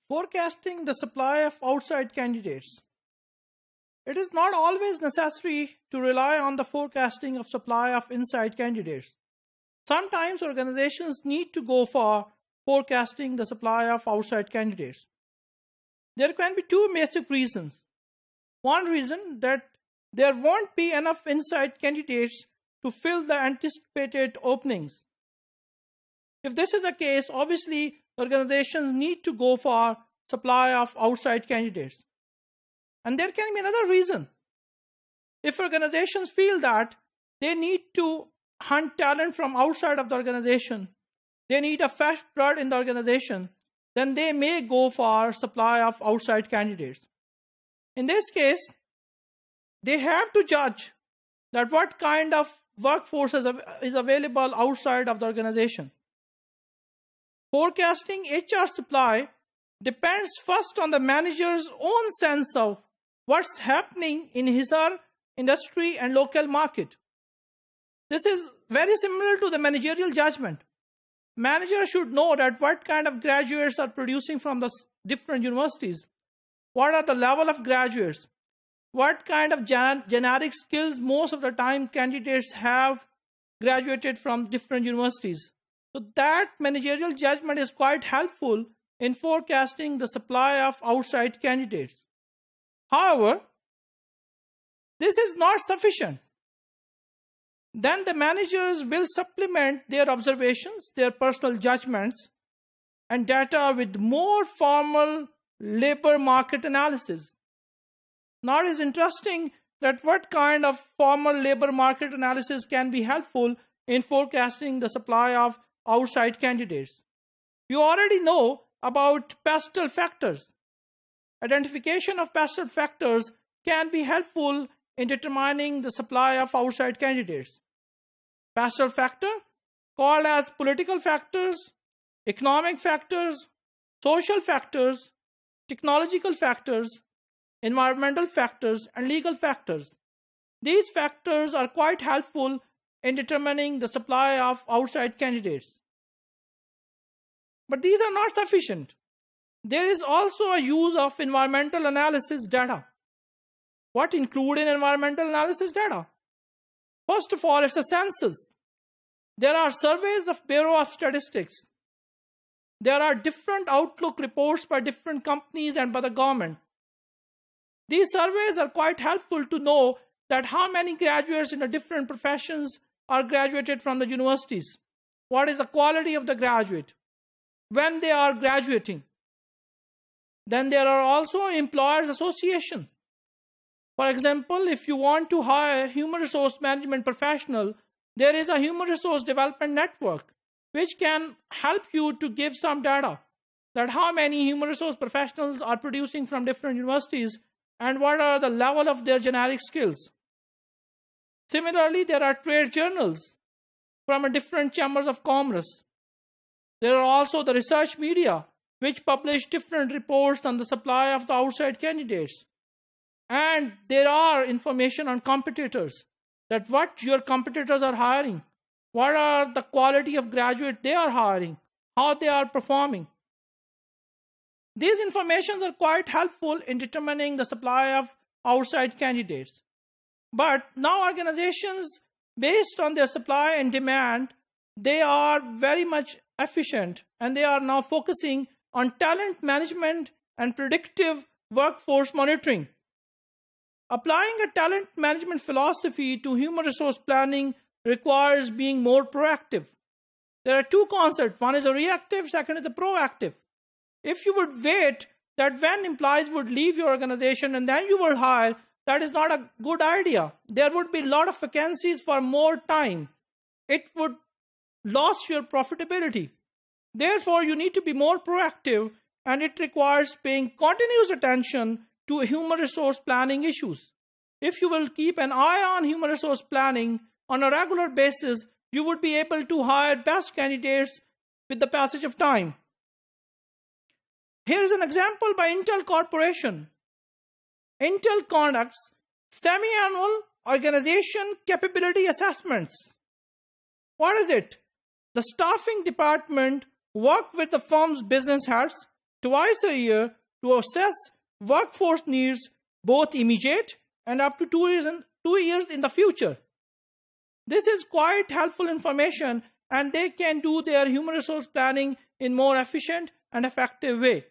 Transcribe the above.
Forecasting the supply of outside candidates. It is not always necessary to rely on the forecasting of supply of inside candidates. Sometimes organizations need to go for forecasting the supply of outside candidates. There can be two basic reasons. One reason that there won't be enough inside candidates to fill the anticipated openings. If this is the case, obviously organizations need to go for supply of outside candidates. And there can be another reason. If organizations feel that they need to hunt talent from outside of the organization, they need a fresh blood in the organization, then they may go for supply of outside candidates. In this case, they have to judge that what kind of workforce is available outside of the organization. Forecasting HR supply depends first on the manager's own sense of what's happening in his or her industry and local market. This is very similar to the managerial judgment. Managers should know that what kind of graduates are producing from the different universities, what are the level of graduates, what kind of generic skills most of the time candidates have graduated from different universities. So that managerial judgment is quite helpful in forecasting the supply of outside candidates. However, this is not sufficient. Then the managers will supplement their observations, their personal judgments, and data with more formal labor market analysis. Now it is interesting that what kind of formal labor market analysis can be helpful in forecasting the supply of outside candidates. You already know about pestle factors. Identification of pestle factors can be helpful in determining the supply of outside candidates. Pestle factor, called as political factors, economic factors, social factors, technological factors, environmental factors, and legal factors. These factors are quite helpful in determining the supply of outside candidates. But these are not sufficient. There is also a use of environmental analysis data. What include in environmental analysis data? First of all, it's a census. There are surveys of Bureau of Statistics. There are different outlook reports by different companies and by the government. These surveys are quite helpful to know that how many graduates in the different professions are graduated from the universities. What is the quality of the graduate? When they are graduating. Then there are also employers association. For example, if you want to hire a human resource management professional, there is a human resource development network which can help you to give some data that how many human resource professionals are producing from different universities and what are the level of their generic skills. Similarly, there are trade journals from different chambers of commerce. There are also the research media which publish different reports on the supply of the outside candidates. And there are information on competitors, that what your competitors are hiring, what are the quality of graduate they are hiring, how they are performing. These informations are quite helpful in determining the supply of outside candidates. But now organizations, based on their supply and demand, they are very much efficient and they are now focusing on talent management and predictive workforce monitoring. Applying a talent management philosophy to human resource planning requires being more proactive. There are two concepts. One is a reactive, second is a proactive. If you would wait that when employees would leave your organization and then you will hire, that is not a good idea. There would be a lot of vacancies for more time. It would lose your profitability. Therefore, you need to be more proactive and it requires paying continuous attention to human resource planning issues. If you will keep an eye on human resource planning on a regular basis, you would be able to hire best candidates with the passage of time. Here is an example by Intel Corporation. Intel conducts semi-annual organization capability assessments. What is it? The staffing department works with the firm's business heads twice a year to assess workforce needs, both immediate and up to 2 years in the future. This is quite helpful information, and they can do their human resource planning in more efficient and effective way.